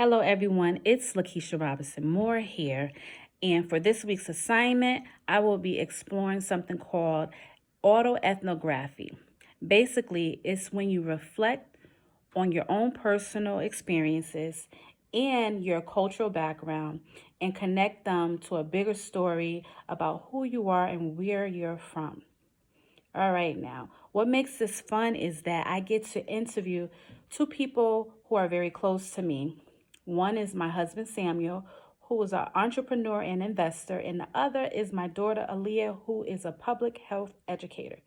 Hello, everyone. It's Lakeisha Robinson Moore here. And for this week's assignment, I will be exploring something called autoethnography. Basically, it's when you reflect on your own personal experiences and your cultural background and connect them to a bigger story about who you are and where you're from. All right, now, what makes this fun is that I get to interview two people who are very close to me. One is my husband, Samuel, who is an entrepreneur and investor, and the other is my daughter, Aaliyah, who is a public health educator.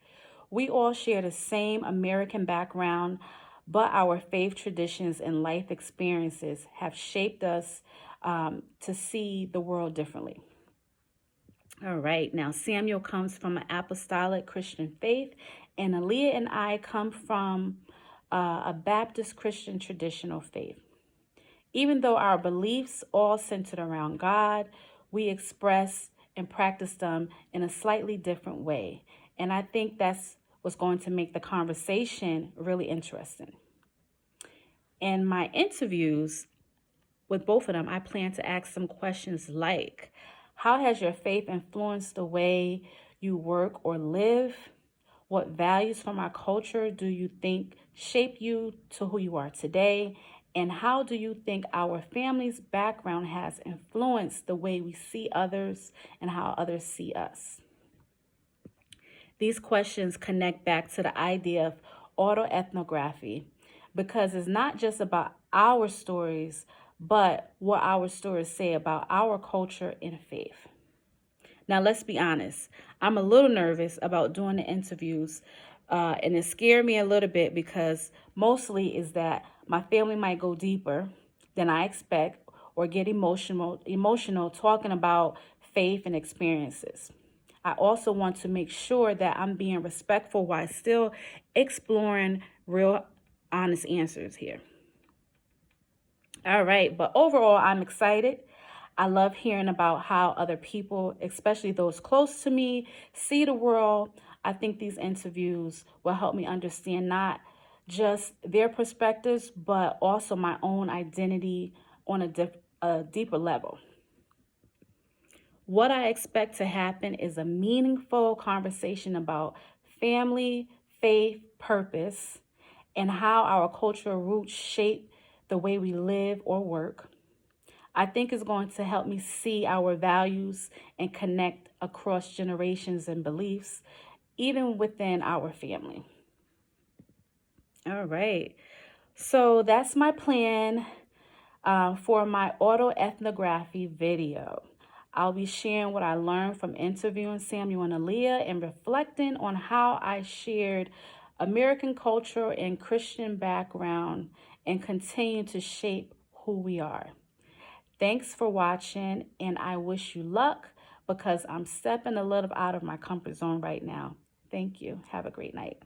We all share the same American background, but our faith traditions and life experiences have shaped us to see the world differently. All right, now Samuel comes from an apostolic Christian faith, and Aaliyah and I come from a Baptist Christian traditional faith. Even though our beliefs all centered around God, we express and practice them in a slightly different way. And I think that's what's going to make the conversation really interesting. In my interviews with both of them, I plan to ask some questions like, how has your faith influenced the way you work or live? What values from our culture do you think shape you to who you are today? And how do you think our family's background has influenced the way we see others and how others see us? These questions connect back to the idea of autoethnography because it's not just about our stories, but what our stories say about our culture and faith. Now, let's be honest. I'm a little nervous about doing the interviews, and it scared me a little bit because mostly is that my family might go deeper than I expect or get emotional talking about faith and experiences. I also want to make sure that I'm being respectful while still exploring real, honest answers here. All right, but overall, I'm excited. I love hearing about how other people, especially those close to me, see the world. I think these interviews will help me understand not just their perspectives, but also my own identity on a deeper level. What I expect to happen is a meaningful conversation about family, faith, purpose, and how our cultural roots shape the way we live or work. I think it's going to help me see our values and connect across generations and beliefs, even within our family. All right. So that's my plan for my autoethnography video. I'll be sharing what I learned from interviewing Samuel and Aaliyah and reflecting on how I shared American culture and Christian background and continue to shape who we are. Thanks for watching, and I wish you luck because I'm stepping a little out of my comfort zone right now. Thank you. Have a great night.